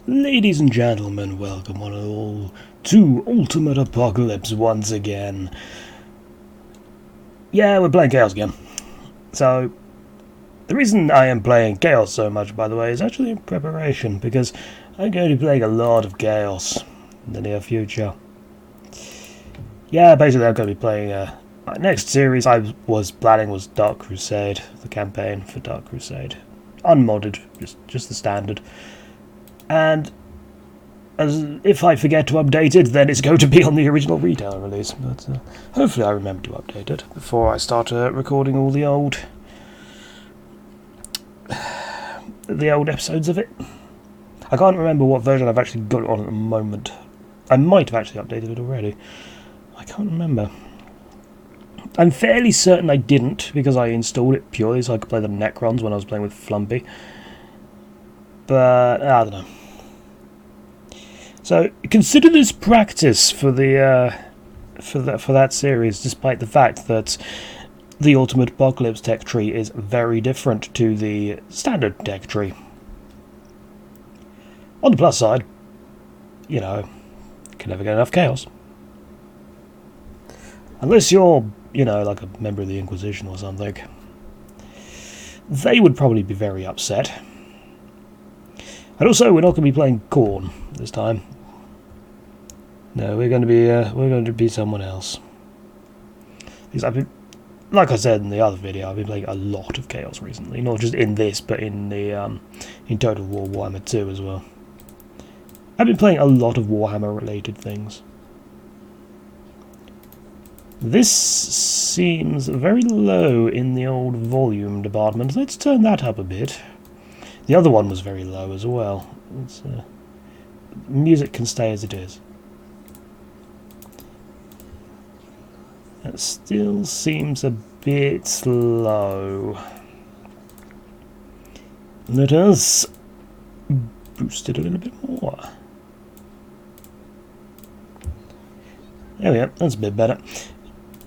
Ladies and gentlemen, welcome one and all to Ultimate Apocalypse once again. Yeah, we're playing Chaos again. So, the reason I am playing Chaos so much, by the way, is actually in preparation, because I'm going to be playing a lot of Chaos in the near future. Yeah, basically I'm going to be playing, my next series I was planning was Dark Crusade, the campaign for Dark Crusade. Unmodded, just the standard. And as if I forget to update it, then it's going to be on the original retail release. But hopefully I remember to update it before I start recording all the old episodes of it. I can't remember what version I've actually got it on at the moment. I might have actually updated it already. I can't remember. I'm fairly certain I didn't, because I installed it purely so I could play the Necrons when I was playing with Flumpy. But I don't know. So consider this practice for the for that series, despite the fact that the Ultimate Apocalypse tech tree is very different to the standard tech tree. On the plus side, you know, you can never get enough chaos. Unless you're, you know, like a member of the Inquisition or something. They would probably be very upset. And also, we're not going to be playing Khorne this time. No, we're going to be someone else. Because I've been, like I said in the other video, I've been playing a lot of Chaos recently, not just in this, but in the in Total War Warhammer 2 as well. I've been playing a lot of Warhammer-related things. This seems very low in the old volume department. Let's turn that up a bit. The other one was very low as well. Music can stay as it is. That still seems a bit low. Let us boost it a little bit more. There we go, that's a bit better.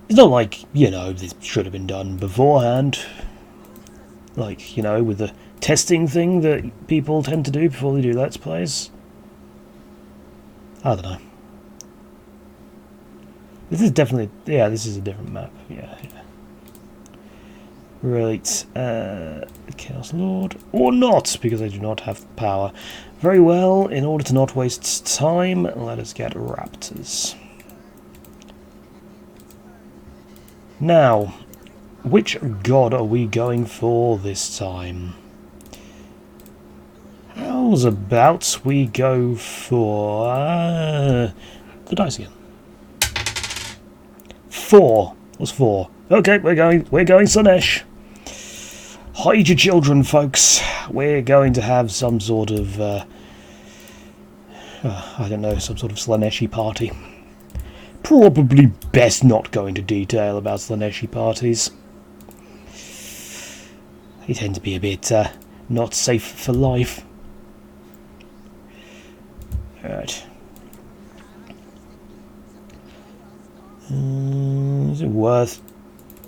It's not like, you know, this should have been done beforehand. Like, you know, with the testing thing that people tend to do before they do Let's Plays. I don't know. This is definitely, yeah, this is a different map. Yeah. Right, Chaos Lord, or not, because I do not have power. Very well, in order to not waste time, let us get Raptors. Now, which god are we going for this time? How's about we go for the dice again? 4. What's 4? Okay, we're going Slannesh. Hide your children, folks. We're going to have some sort of I don't know, some sort of Slanneshi party. Probably best not go into detail about Slanneshi parties. They tend to be a bit not safe for life. Alright. Is it worth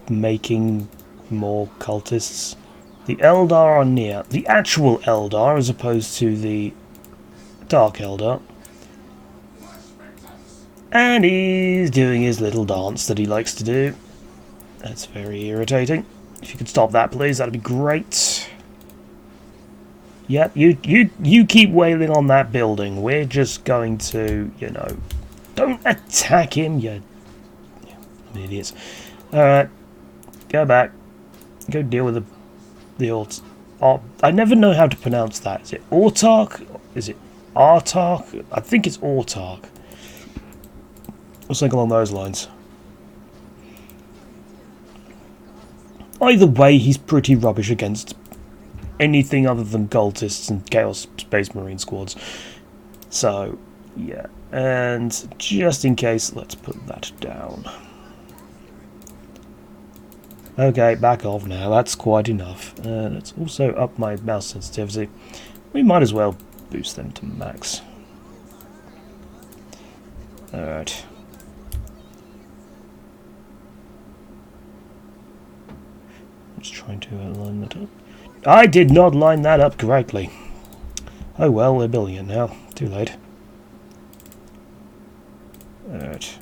making more cultists? The Eldar are near. The actual Eldar, as opposed to the Dark Eldar. And he's doing his little dance that he likes to do. That's very irritating. If you could stop that, please, that'd be great. Yep, you keep wailing on that building. We're just going to, you know, don't attack him, you idiots. Alright, go back. Go deal with the alt. I never know how to pronounce that. Is it Autark? Is it Artark? I think it's Autark. Or something along those lines. Either way, he's pretty rubbish against anything other than cultists and Chaos Space Marine squads. So, yeah. And just in case, let's put that down. Okay, back off now. That's quite enough. Let's also up my mouse sensitivity. We might as well boost them to max. Alright. Just trying to line that up. I did not line that up correctly. Oh well, they're building it now. Too late. Alright.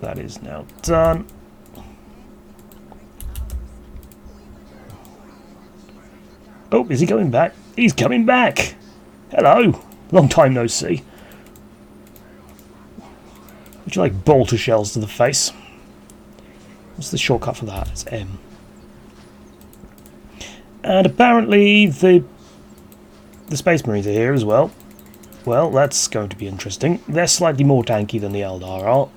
That is now done. Oh, is he coming back? He's coming back! Hello! Long time no see. Would you like bolter shells to the face? What's the shortcut for that? It's M. And apparently the Space Marines are here as well. Well, that's going to be interesting. They're slightly more tanky than the Eldar are.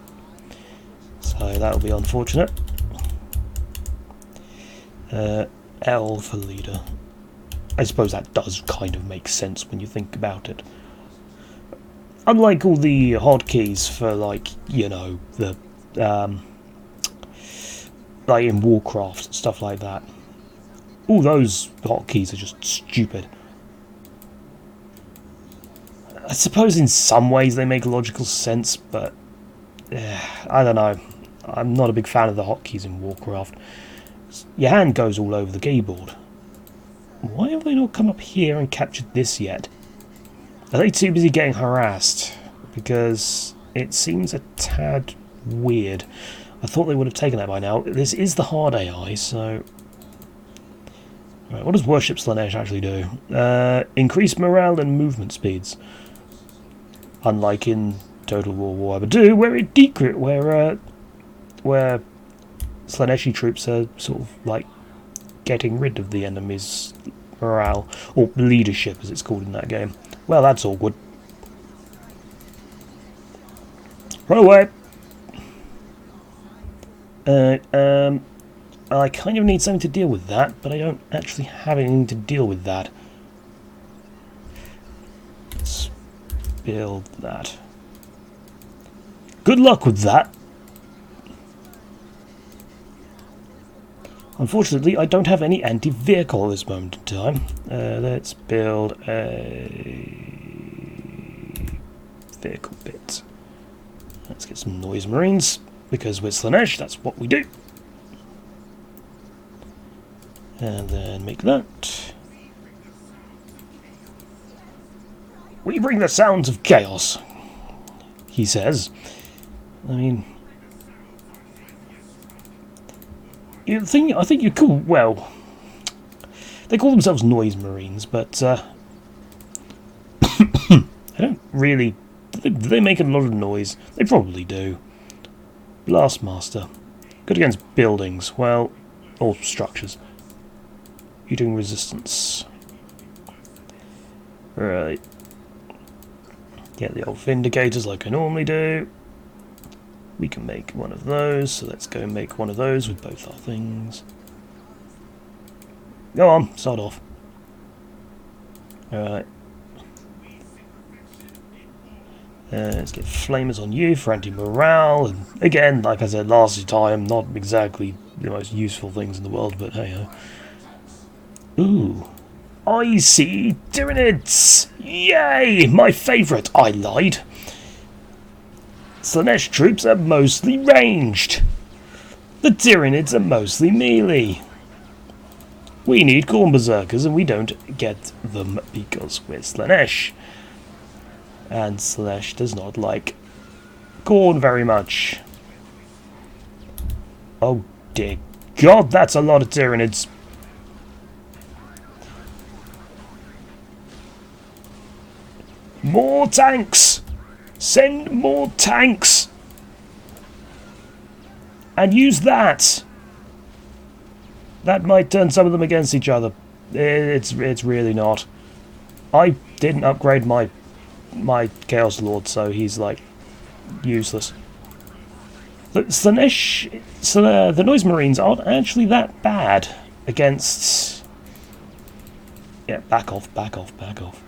So that'll be unfortunate. L for leader. I suppose that does kind of make sense when you think about it. Unlike all the hotkeys for, like, you know, the like in Warcraft, stuff like that. All those hotkeys are just stupid. I suppose in some ways they make logical sense, but I don't know. I'm not a big fan of the hotkeys in Warcraft. Your hand goes all over the keyboard. Why have they not come up here and captured this yet? Are they too busy getting harassed? Because it seems a tad weird. I thought they would have taken that by now. This is the hard AI, so... Right, what does Worship Slannesh actually do? Increase morale and movement speeds. Unlike in Total War Warhammer 2, where Slanneshi troops are sort of like getting rid of the enemy's morale, or leadership as it's called in that game. Well, that's awkward. Run away! I kind of need something to deal with that, but I don't actually have anything to deal with that. Let's build that. Good luck with that! Unfortunately, I don't have any anti-vehicle at this moment in time. Let's build a vehicle bit. Let's get some noise marines, because with Slannesh, that's what we do. And then make that. We bring the sounds of chaos, he says. I mean... I think you're cool. Well, they call themselves noise marines, but I don't really. Do they make a lot of noise? They probably do. Blastmaster, good against buildings. Well, or structures. You're doing resistance. Right. Get the old vindicators like I normally do. We can make one of those, so let's go make one of those with both our things. Go on, start off. Alright. Let's get flamers on you for anti-morale, and again, like I said last time, not exactly the most useful things in the world, but hey ho. Ooh. I see Tyranids! Yay! My favourite! I lied. Slannesh troops are mostly ranged. The Tyranids are mostly melee. We need Khorne Berserkers and we don't get them because we're Slannesh. And Slannesh does not like Khorne very much. Oh dear God, that's a lot of Tyranids. More tanks! Send more tanks! And use that! That might turn some of them against each other. It's really not. I didn't upgrade my Chaos Lord, so he's like useless. The Slannesh, the Noise Marines aren't actually that bad against... Yeah, back off, back off, back off.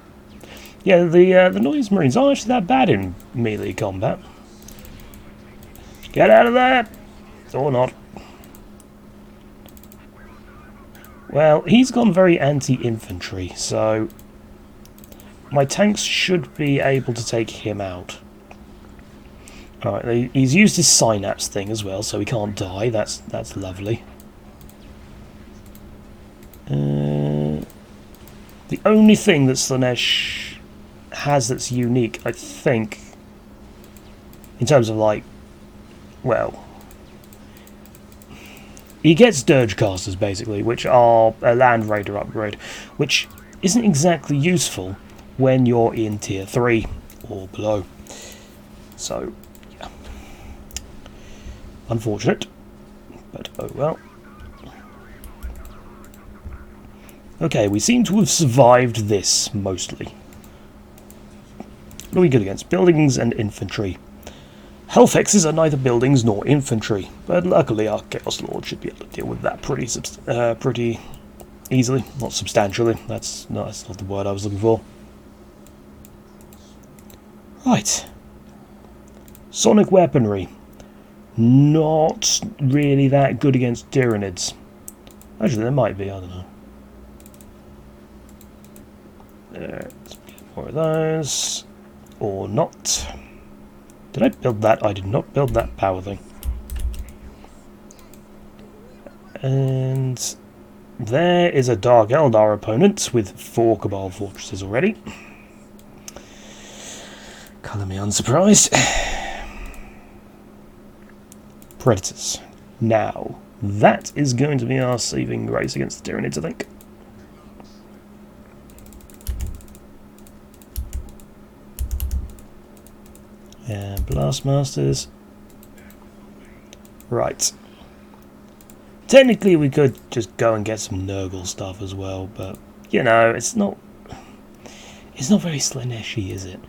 Yeah, the Noise Marines aren't actually that bad in melee combat. Get out of there! Or not. Well, he's gone very anti-infantry, so my tanks should be able to take him out. Alright, he's used his synapse thing as well, so he can't die. That's lovely. The only thing that Slannesh has that's unique, I think, in terms of like, well, he gets Dirge Casters basically, which are a Land Raider upgrade, which isn't exactly useful when you're in tier 3 or below. So, yeah. Unfortunate, but oh well. Okay, we seem to have survived this, mostly. What are we good against? Buildings and infantry. Hellfexes are neither buildings nor infantry, but luckily our Chaos Lord should be able to deal with that pretty easily. Not substantially, that's not the word I was looking for. Right. Sonic weaponry. Not really that good against Tyranids. Actually, there might be, I don't know. Let's get more of those. Or not. Did I build that? I did not build that power thing. And there is a Dark Eldar opponent with 4 Cabal fortresses already. Colour me unsurprised. Predators. Now, that is going to be our saving grace against the Tyranids, I think. And Blastmasters. Right. Technically we could just go and get some Nurgle stuff as well, but you know, it's not very Slannesh-y, is it?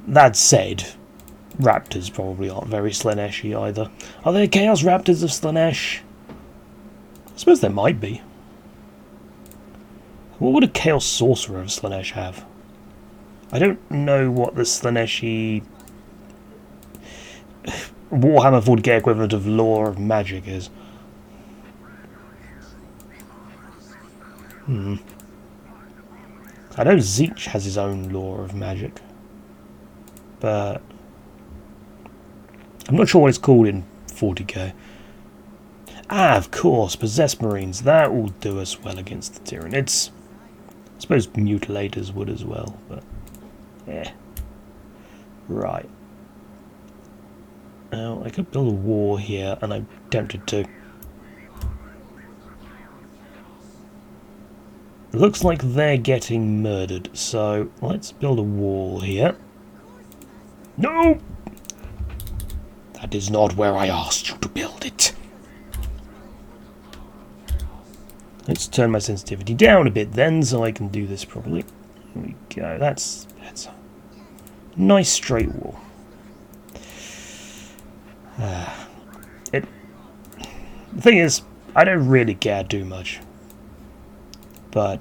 That said, Raptors probably aren't very Slannesh-y either. Are there Chaos Raptors of Slannesh? I suppose there might be. What would a Chaos Sorcerer of Slannesh have? I don't know what the Slannesh-y Warhammer 40k equivalent of Law of Magic is. I know Zeech has his own Law of Magic, but I'm not sure what it's called in 40k. Ah, of course, Possessed Marines. That will do us well against the Tyranids. I suppose Mutilators would as well, but yeah. Right. Now, I could build a war here, and I'm tempted to. It looks like they're getting murdered, so let's build a wall here. No! That is not where I asked you to build it. Let's turn my sensitivity down a bit then, so I can do this properly. There we go. That's a nice straight wall. The thing is, I don't really care too much, but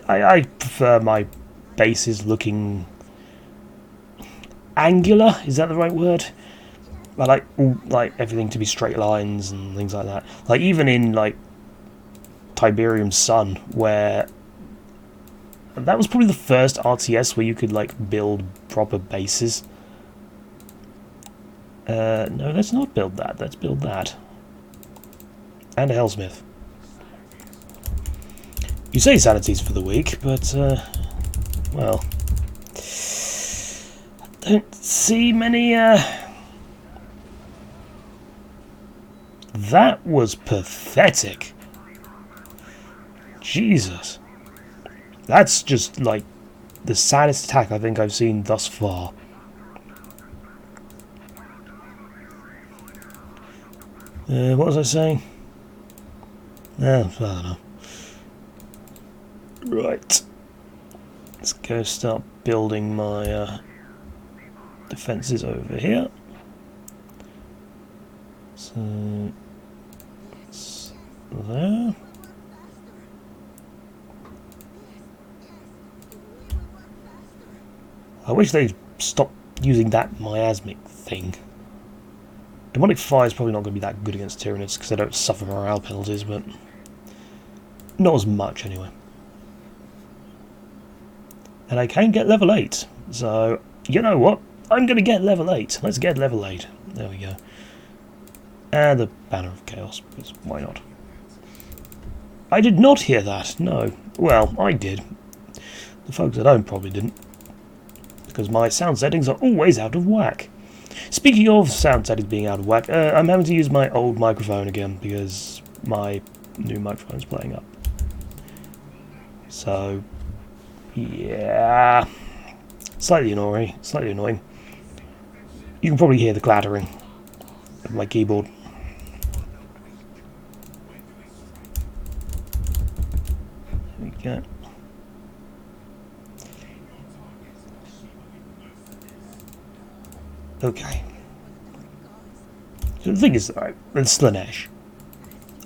I prefer my bases looking angular. Is that the right word? I like everything to be straight lines and things like that. Like even in like Tiberium's Sun, where that was probably the first RTS where you could like build proper bases. No, let's not build that. Let's build that. And a Hellsmith. You say sanity's for the weak, but, well, I don't see many, That was pathetic. Jesus. That's just, like, the saddest attack I think I've seen thus far. What was I saying? I don't know. Right. Let's go start building my defences over here. So it's there. I wish they'd stop using that miasmic thing. Demonic Fire is probably not going to be that good against Tyranids because they don't suffer morale penalties, but not as much anyway. And I can get level 8, so you know what? I'm going to get level 8. Let's get level 8. There we go. And the Banner of Chaos, because why not? I did not hear that, no. Well, I did. The folks at home probably didn't. Because my sound settings are always out of whack. Speaking of sound settings being out of whack, I'm having to use my old microphone again because my new microphone's playing up. So, yeah. Slightly annoying. You can probably hear the clattering of my keyboard. There we go. Okay. So the thing is, right, with Slannesh,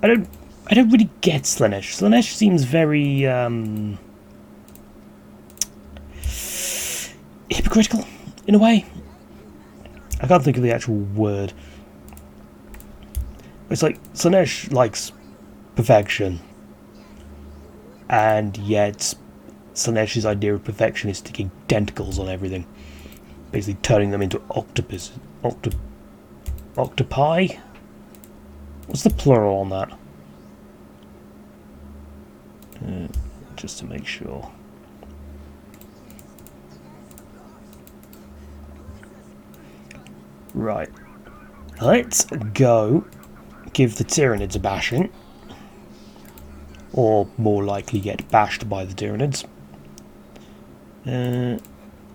I don't really get Slannesh. Slannesh seems very hypocritical in a way. I can't think of the actual word. It's like Slannesh likes perfection, and yet Slanesh's idea of perfection is sticking tentacles on everything. Basically turning them into octopus. Octopi? What's the plural on that? Just to make sure. Right. Let's go give the Tyranids a bashing. Or more likely get bashed by the Tyranids.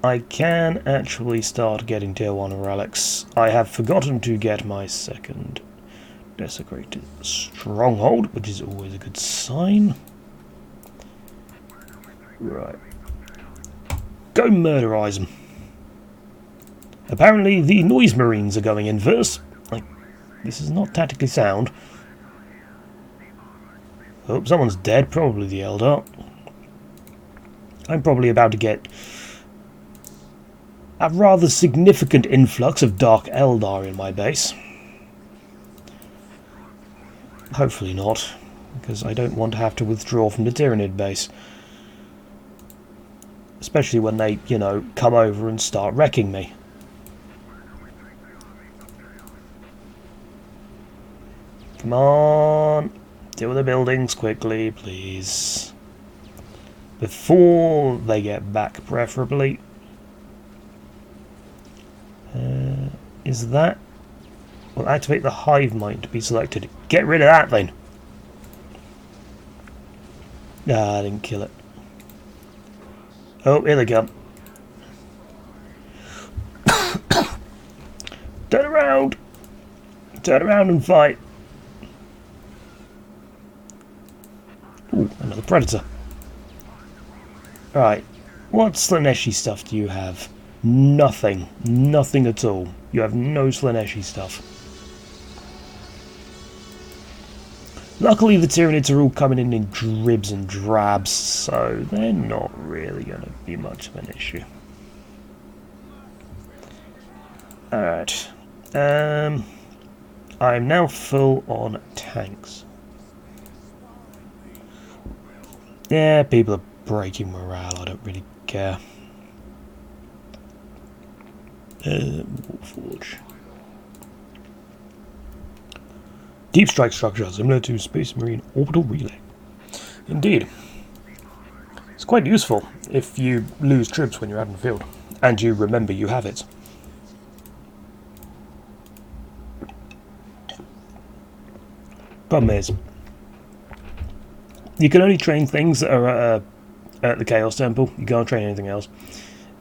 I can actually start getting tier 1 relics. I have forgotten to get my second desecrated stronghold, which is always a good sign. Right. Go murderize them. Apparently the noise marines are going in first. Like, this is not tactically sound. Oh, someone's dead, probably the Eldar. I'm probably about to get a rather significant influx of Dark Eldar in my base. Hopefully not, because I don't want to have to withdraw from the Tyranid base. Especially when they, you know, come over and start wrecking me. Come on! Deal with the buildings quickly, please. Before they get back, preferably. Is that... Well, activate the hive mind to be selected. Get rid of that then! Ah, I didn't kill it. Oh, here they come. Turn around! Turn around and fight! Ooh, another predator. Right, what Slanneshi stuff do you have? Nothing. Nothing at all. You have no Slanneshi stuff. Luckily the Tyranids are all coming in dribs and drabs, so they're not really going to be much of an issue. Alright. I'm now full on tanks. Yeah, people are breaking morale, I don't really care. Warforge. Deep strike structure, similar to Space Marine orbital relay. Indeed. It's quite useful if you lose troops when you're out in the field, and you remember you have it. Problem is, you can only train things that are at the Chaos Temple. You can't train anything else.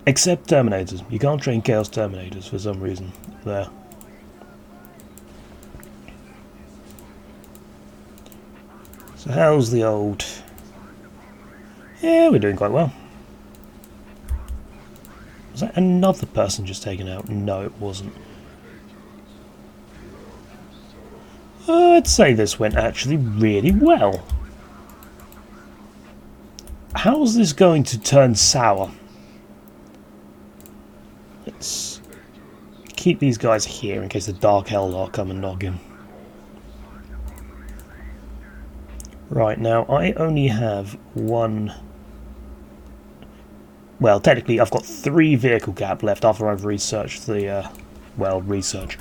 Except Terminators. You can't train Chaos Terminators for some reason. There. So how's the old... Yeah, we're doing quite well. Was that another person just taken out? No, it wasn't. I'd say this went actually really well. How's this going to turn sour? Let's keep these guys here in case the Dark Eldar come and knock him. Right, now I only have one... Well, technically I've got 3 vehicle gap left after I've researched the... research.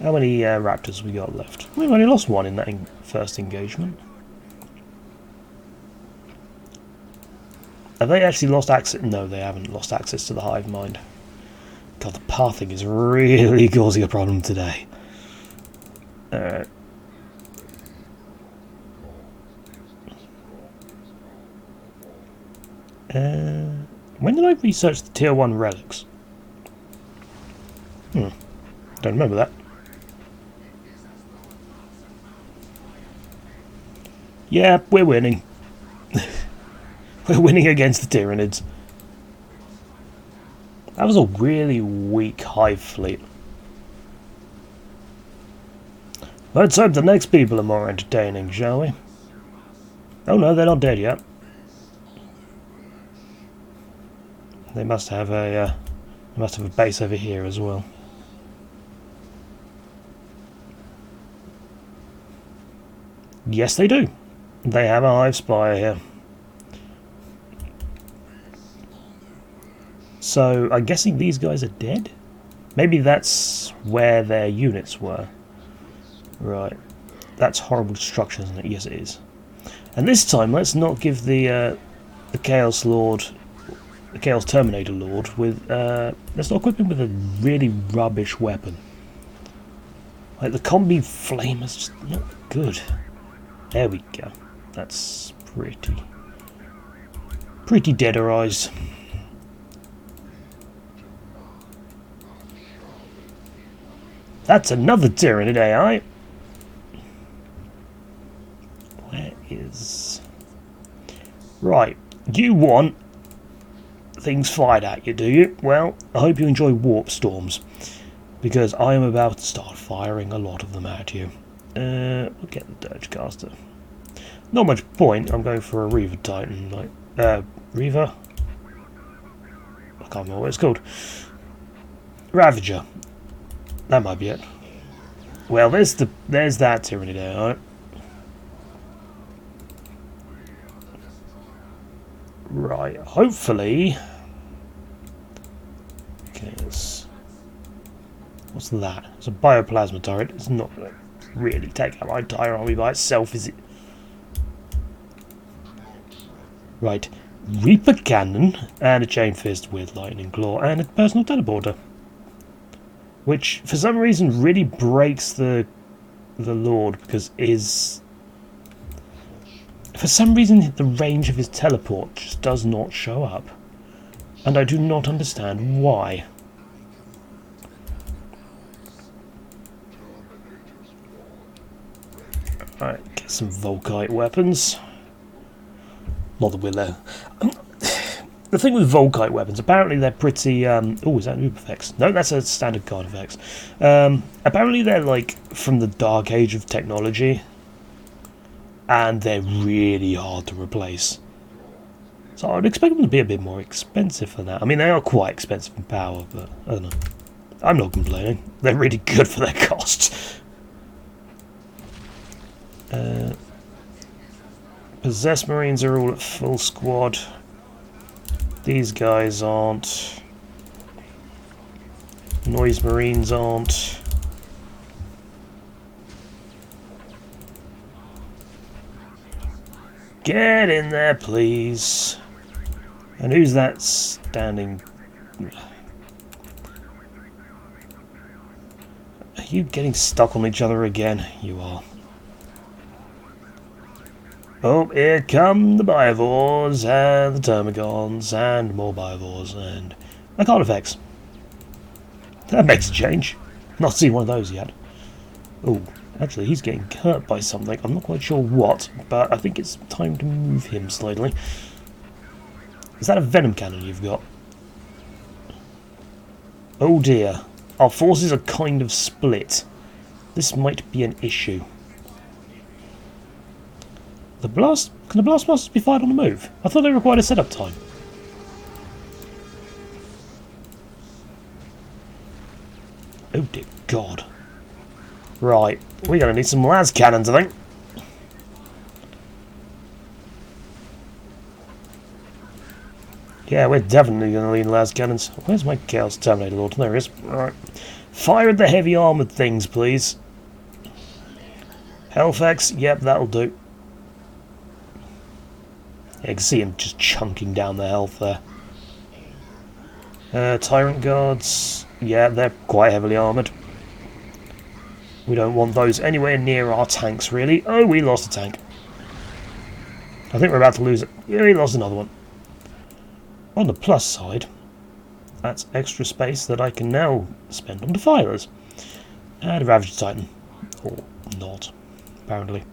How many raptors we got left? We've only lost one in that first engagement. Have they actually lost access? No, they haven't lost access to the hive mind. God, the pathing is really causing a problem today. Alright. When did I research the tier 1 relics? Don't remember that. Yeah, we're winning. We're winning against the Tyranids. That was a really weak hive fleet. Let's hope the next people are more entertaining, shall we? Oh no, they're not dead yet. They must have a base over here as well. Yes, they do. They have a hive spire here. So, I'm guessing these guys are dead? Maybe that's where their units were. Right. That's horrible destruction, isn't it? Yes, it is. And this time, let's not give the Chaos Lord, the Chaos Terminator Lord, with let's not equip him with a really rubbish weapon. Like the combi flame is just not good. There we go. That's pretty deaderized. That's another Tyranid AI. Where is... Right, you want things fired at you, do you? Well, I hope you enjoy warp storms, because I am about to start firing a lot of them at you. We'll get the Dirge Caster. Not much point, I'm going for a Reaver Titan, like, Reaver? I can't remember what it's called. Ravager. That might be it. Well, there's that Tyranid AI. Right, hopefully... Okay, what's that? It's a bioplasma turret. It's not going to really take out my entire army by itself, is it? Right, Reaper Cannon and a Chain Fist with Lightning Claw and a personal teleporter. Which, for some reason, really breaks the Lord, because for some reason the range of his teleport just does not show up. And I do not understand why. Alright, get some Volkite weapons. Not that we're there. The thing with Volkite weapons, apparently they're pretty... oh, is that an Ubifex? No, that's a standard Carnifex. Apparently they're like from the dark age of technology. And they're really hard to replace. So I'd expect them to be a bit more expensive than that. I mean, they are quite expensive in power, but I don't know. I'm not complaining. They're really good for their costs. Possessed Marines are all at full squad. These guys aren't. Noise Marines aren't. Get in there, please. And who's that standing? Are you getting stuck on each other again? You are. Oh, here come the Biovores and the Termagons and more Biovores and a Carnifex. That makes a change. Not seen one of those yet. Oh, actually he's getting hurt by something. I'm not quite sure what, but I think it's time to move him slightly. Is that a Venom Cannon you've got? Oh dear. Our forces are kind of split. This might be an issue. Can the blast blasters be fired on the move? I thought they required a setup time. Oh dear God. Right, we're going to need some las cannons, I think. Yeah, we're definitely going to need las cannons. Where's my Chaos Terminator Lord? There he is. Alright. Fire at the heavy armoured things, please. Hellfax, yep, that'll do. Yeah, you can see him just chunking down the health there. Tyrant guards, yeah, they're quite heavily armoured. We don't want those anywhere near our tanks, really. Oh, we lost a tank. I think we're about to lose it. Yeah, we lost another one. On the plus side, that's extra space that I can now spend on defilers. And a Ravager Titan. Or not, apparently.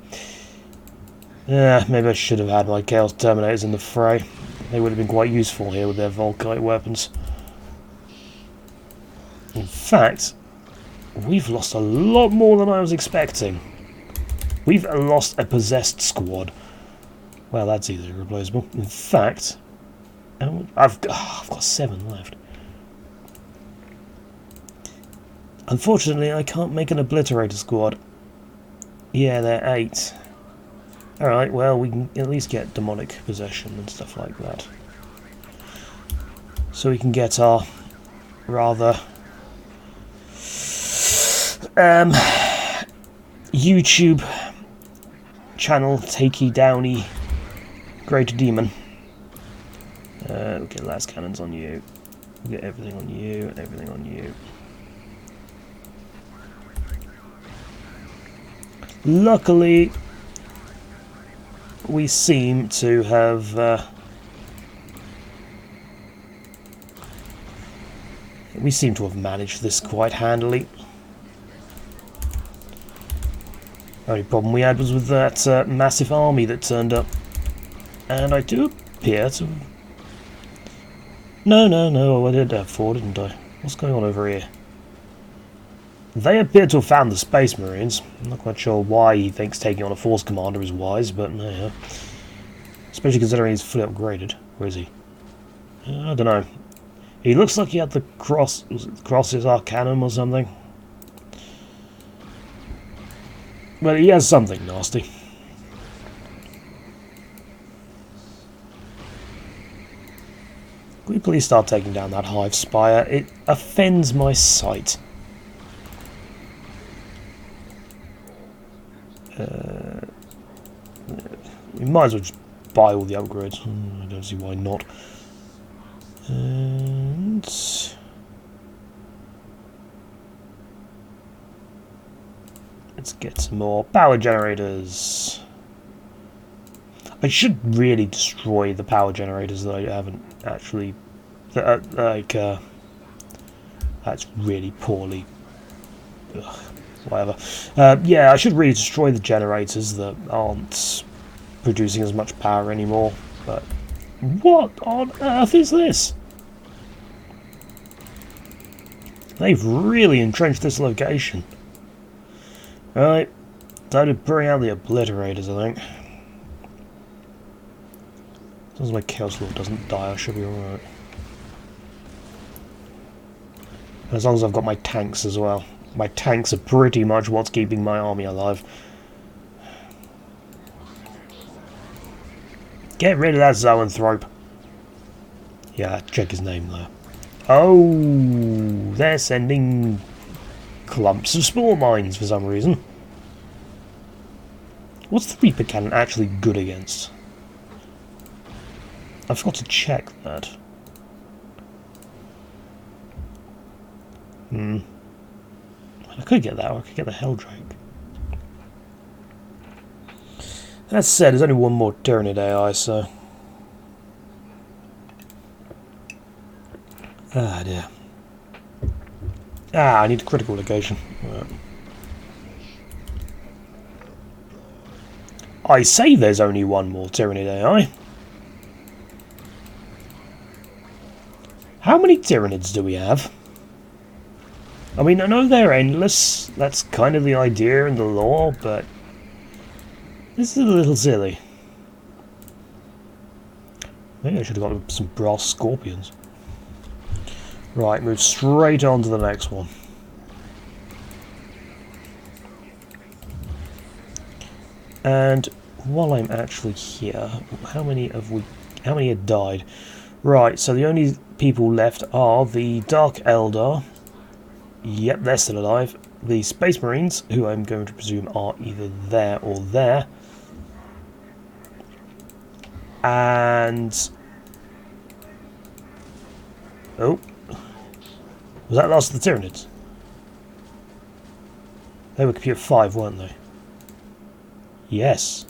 Maybe I should have had my Chaos Terminators in the fray. They would have been quite useful here with their Volkite weapons. In fact, we've lost a lot more than I was expecting. We've lost a possessed squad. Well, that's easily replaceable. In fact, I've got 7 left. Unfortunately, I can't make an Obliterator squad. Yeah, they're 8. Alright, well, we can at least get demonic possession and stuff like that. So we can get our rather YouTube channel takey downy greater demon. We'll get las cannons on you. We'll get everything on you and everything on you. Luckily, we seem to have managed this quite handily. Only problem we had was with that massive army that turned up, and I do appear to. No, I did have 4, didn't I? What's going on over here? They appear to have found the Space Marines. I'm not quite sure why he thinks taking on a Force Commander is wise, but yeah. Especially considering he's fully upgraded. Where is he? I don't know. He looks like he had the Crosses Arcanum or something. But he has something nasty. Could we please start taking down that Hive Spire? It offends my sight. We might as well just buy all the upgrades. I don't see why not. And let's get some more power generators. I should really destroy the power generators that I haven't actually. That's really poorly. Ugh, whatever. Yeah, I should really destroy the generators that aren't producing as much power anymore. But what on earth is this? They've really entrenched this location. Right, time to bring out the Obliterators, I think. As long as my Chaos Lord doesn't die, I should be alright. As long as I've got my tanks as well. My tanks are pretty much what's keeping my army alive. Get rid of that Zoanthrope. Yeah, check his name there. Oh, they're sending clumps of spore mines for some reason. What's the Reaper Cannon actually good against? I forgot to check that. I could get that, or I could get the Helldrake. That said, there's only one more Tyranid AI, so. Ah, dear. I need a critical location. Right. I say there's only one more Tyranid AI. How many Tyranids do we have? I mean, I know they're endless. That's kind of the idea in the lore, but this is a little silly. Maybe I should have got some brass scorpions. Right, move straight on to the next one. And while I'm actually here, how many had died? Right, so the only people left are the Dark Eldar, Yep, they're still alive. The Space Marines, who I'm going to presume are either there or there. And... oh. Was that last of the Tyranids? They were Computer 5, weren't they? Yes.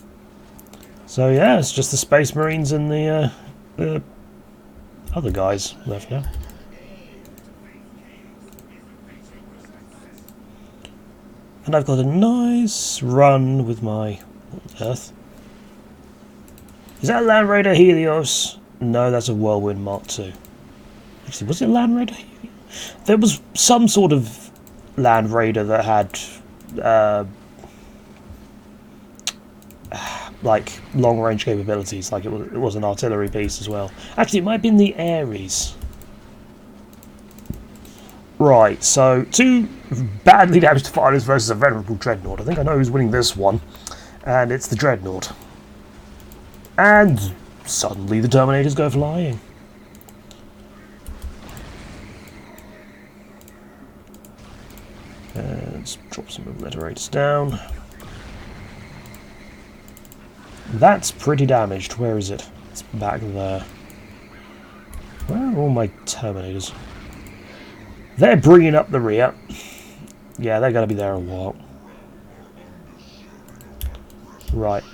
So yeah, it's just the Space Marines and the other guys left now. And I've got a nice run with my Earth. Is that a Land Raider Helios? No, that's a Whirlwind Mark II. Actually, was it a Land Raider Helios? There was some sort of Land Raider that had like long range capabilities, like it was an artillery piece as well. Actually, it might have been the Ares. Right, so 2 badly damaged fighters versus a venerable Dreadnought. I think I know who's winning this one, and it's the Dreadnought. And suddenly the Terminators go flying. Let's drop some obliterators down. That's pretty damaged. Where is it? It's back there. Where are all my Terminators? They're bringing up the rear. Yeah, they're going to be there a while. Right.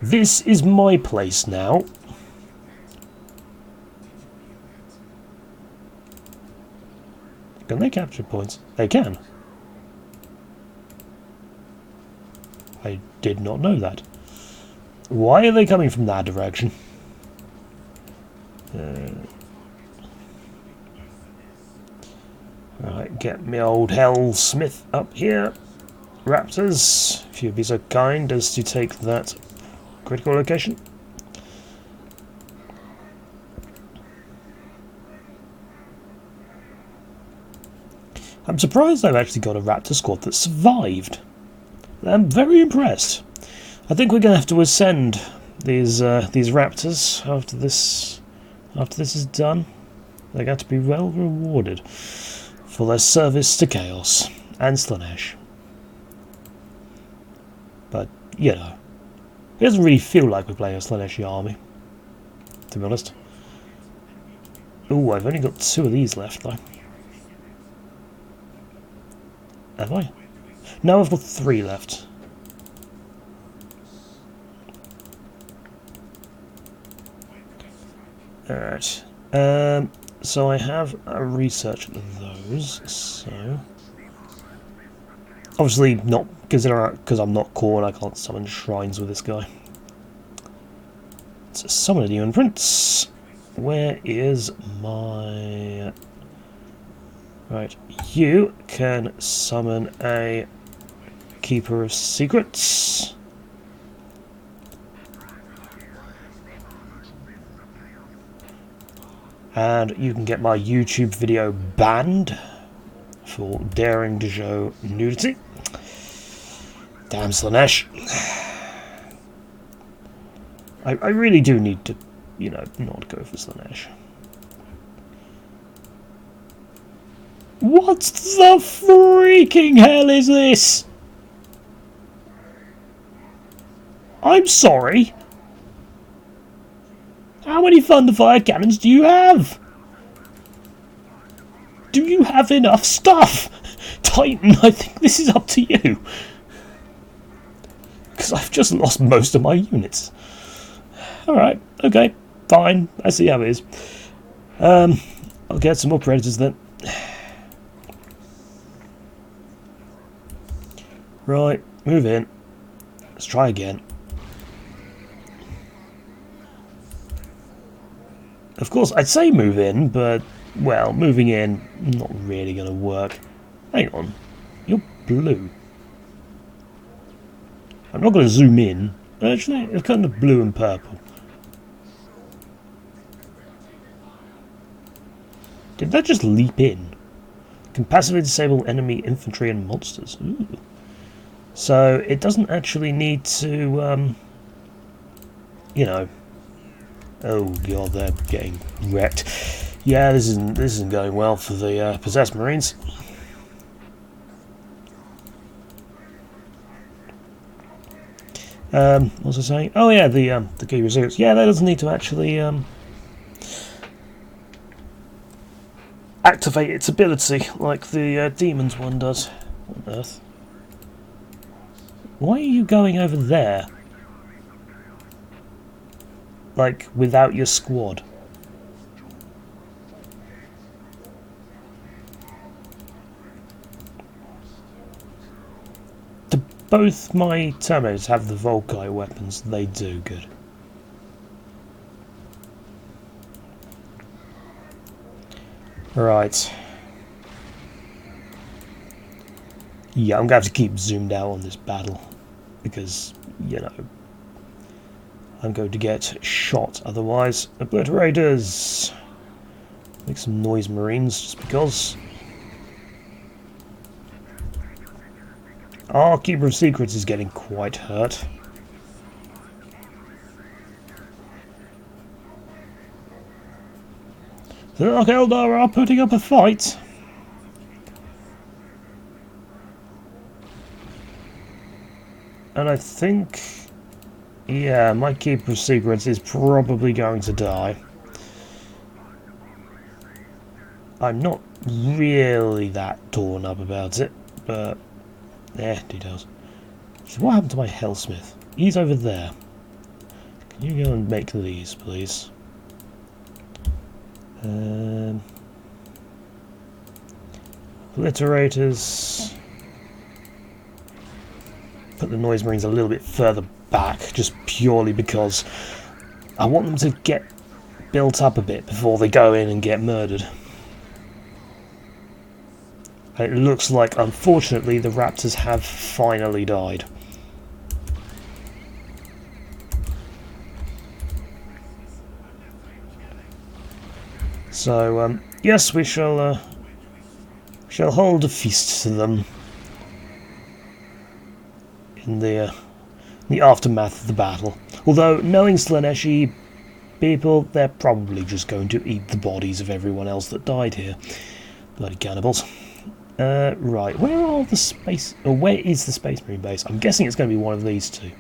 This is my place now. Can they capture points? They can. I did not know that. Why are they coming from that direction? Right, get me old Hell Smith up here. Raptors, if you'd be so kind as to take that critical location. I'm surprised I've actually got a Raptor squad that survived. I'm very impressed. I think we're going to have to ascend these Raptors after this is done. They're going to be well rewarded for their service to Chaos and Slannesh. But, you know, it doesn't really feel like we're playing a Slanneshi army, to be honest. Ooh, I've only got 2 of these left, though. Have I? No, I've got 3 left. Alright. So I have researched those, so... obviously not, because I'm not core and I can't summon shrines with this guy. Let's summon a demon prince. Where is my... right, you can summon a Keeper of Secrets. And you can get my YouTube video banned for daring to show nudity. Damn Slannesh. I really do need to, you know, not go for Slannesh. What the freaking hell is this? I'm sorry. How many Thunderfire cannons do you have? Do you have enough stuff? Titan, I think this is up to you. Because I've just lost most of my units. Alright, okay, fine. I see how it is. I'll get some more Predators then. Right, move in. Let's try again. Of course, I'd say move in, but, well, moving in, not really going to work. Hang on, you're blue. I'm not going to zoom in. Actually, it's kind of blue and purple. Did that just leap in? Can passively disable enemy infantry and monsters. Ooh. So, it doesn't actually need to, you know... oh god, they're getting wrecked. Yeah, this isn't going well for the possessed Marines. What was I saying? Oh yeah, the key reserves. Yeah, that doesn't need to actually activate its ability like the demons one does. What on earth? Why are you going over there? Like without your squad? Both my Terminators have the Volkite weapons. They do, good. Right. Yeah, I'm going to have to keep zoomed out on this battle. Because, you know, I'm going to get shot otherwise. Obliterators! Make some noise, Marines, just because. Our Keeper of Secrets is getting quite hurt. The Dark Eldar are putting up a fight. And I think... yeah, my Keeper of Secrets is probably going to die. I'm not really that torn up about it, but... details. So what happened to my Hellsmith? He's over there. Can you go and make these, please? Obliterators. Put the Noise Marines a little bit further back, just purely because I want them to get built up a bit before they go in and get murdered. It looks like, unfortunately, the Raptors have finally died. So, yes, we shall hold a feast to them in the aftermath of the battle. Although, knowing Slannesh people, they're probably just going to eat the bodies of everyone else that died here. Bloody cannibals. Right, where are the space... or where is the Space Marine base? I'm guessing it's going to be one of these two.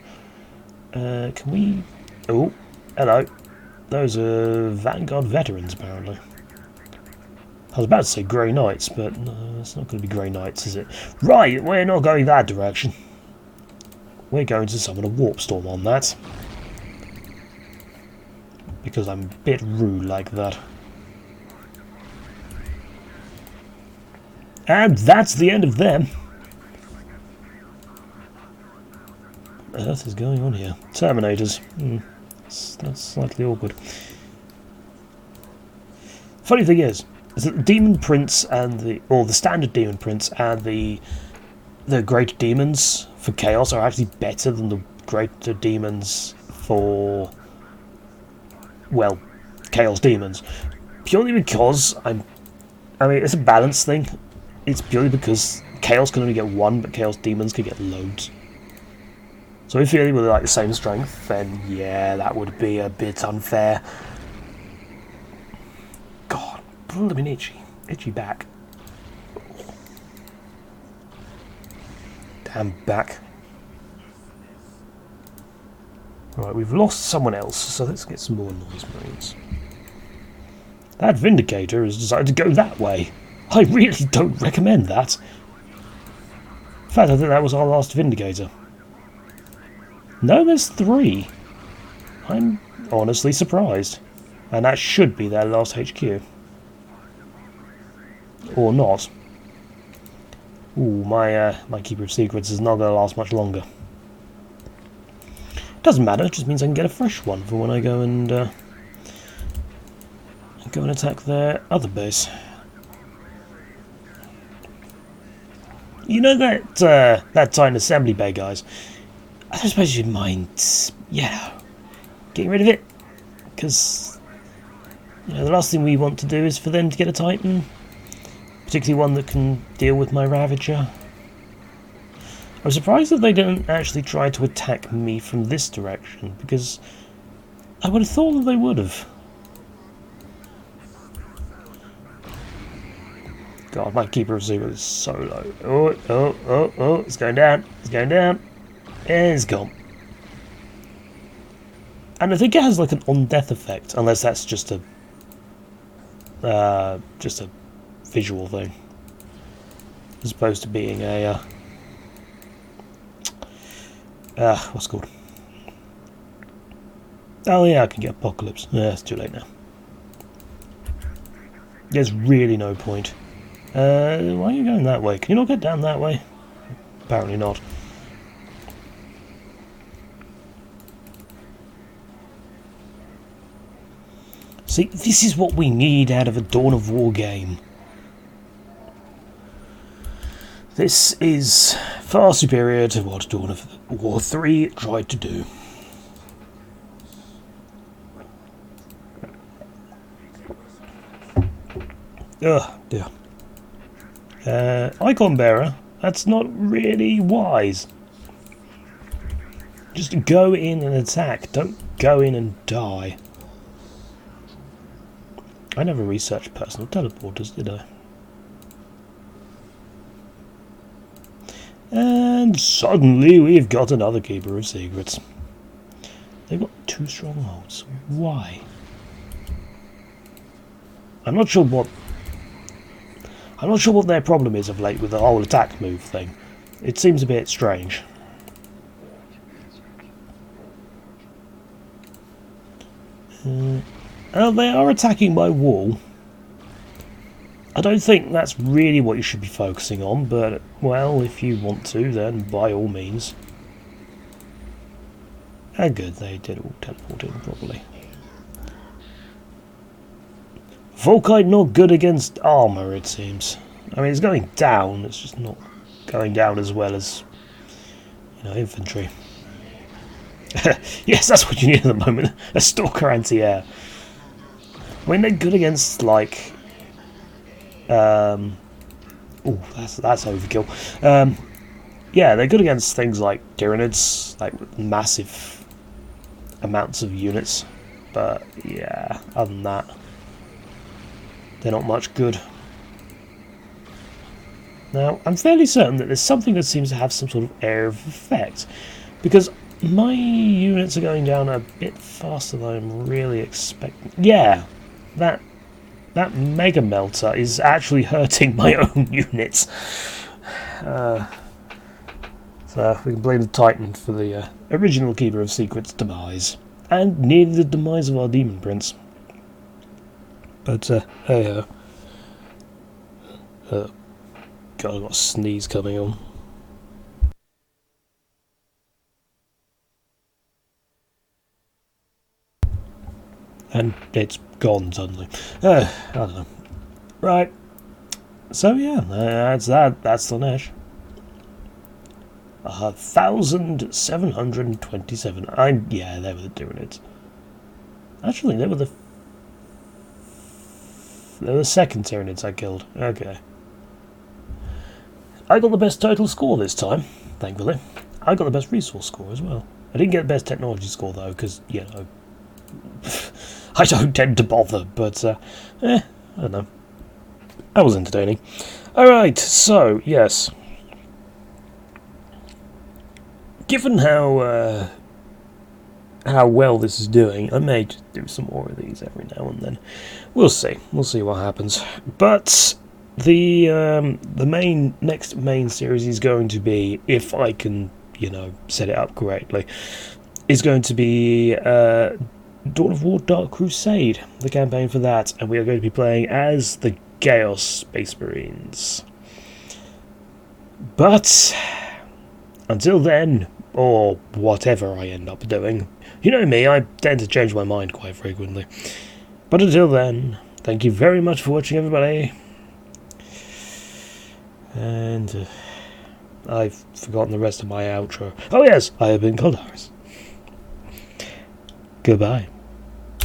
Can we... oh, hello. Those are Vanguard veterans, apparently. I was about to say Grey Knights, but no, it's not going to be Grey Knights, is it? Right, we're not going that direction. We're going to summon a Warp Storm on that. Because I'm a bit rude like that. And that's the end of them. What on earth is going on here? Terminators. That's slightly awkward. Funny thing is that the Demon Prince and the standard Demon Prince and the Great Demons for Chaos are actually better than the Greater Demons for, well, Chaos Demons. Purely because I mean, it's a balance thing. It's purely because Chaos can only get one, but Chaos Demons can get loads. So if you were like the same strength, then yeah, that would be a bit unfair. God, blooming itchy back. Damn back. Right, we've lost someone else, so let's get some more Noise Marines. That Vindicator has decided to go that way. I really don't recommend that. In fact, I think that was our last Vindicator. No, there's 3. I'm honestly surprised. And that should be their last HQ. Or not. Ooh, my Keeper of Secrets is not going to last much longer. Doesn't matter, it just means I can get a fresh one for when I go and attack their other base. You know that tiny assembly bay, guys? I don't suppose you'd mind, getting rid of it, because the last thing we want to do is for them to get a Titan, particularly one that can deal with my Ravager. I'm surprised that they didn't actually try to attack me from this direction, because I would have thought that they would have. God, my keeper of secrets is so low. Oh, it's going down. It's going down. And it's gone. And I think it has like an on-death effect, unless that's just a visual thing, as opposed to being a what's it called? Oh yeah, I can get Apocalypse. Yeah, it's too late now. There's really no point. Why are you going that way? Can you not get down that way? Apparently not. See, this is what we need out of a Dawn of War game. This is far superior to what Dawn of War 3 tried to do. Ugh, dear. Icon Bearer, that's not really wise. Just go in and attack, don't go in and die. I never researched personal teleporters, did I? And suddenly we've got another Keeper of Secrets. They've got 2 strongholds. Why? I'm not sure what their problem is of late with the whole attack move thing. It seems a bit strange. Well, they are attacking my wall. I don't think that's really what you should be focusing on, but, well, if you want to, then by all means. And good, they did all teleport in properly. Volkite not good against armour, it seems. I mean, it's going down, it's just not going down as well as, you know, infantry. Yes, that's what you need at the moment. A Stalker anti-air. I mean, they're good against, like... oh, that's overkill. Yeah, they're good against things like Tyranids, like massive amounts of units. But, yeah, other than that, they're not much good. Now, I'm fairly certain that there's something that seems to have some sort of air of effect. Because my units are going down a bit faster than I'm really expecting. Yeah, that Mega Melter is actually hurting my own units. So we can blame the Titan for the original Keeper of Secrets' demise. And nearly the demise of our Demon Prince. But, hey, God, I've got a sneeze coming on. And it's gone suddenly. I don't know. Right. So yeah, that's that. That's Slannesh. 1,727. Yeah, they were the Tyranids. Actually, they were the second Tyranids I killed. Okay. I got the best total score this time, thankfully. I got the best resource score as well. I didn't get the best technology score though, because, you know, I don't tend to bother, but, I don't know. That was entertaining. Alright, so, yes. Given how well this is doing, I may just do some more of these every now and then. We'll see. We'll see what happens. But the next main series is going to be, if I can, you know, set it up correctly, is going to be Dawn of War Dark Crusade, the campaign for that, and we are going to be playing as the Chaos Space Marines. But until then, or whatever I end up doing, you know me, I tend to change my mind quite frequently. But until then, thank you very much for watching, everybody. And I've forgotten the rest of my outro. Oh yes, I have been Caldaris. Goodbye.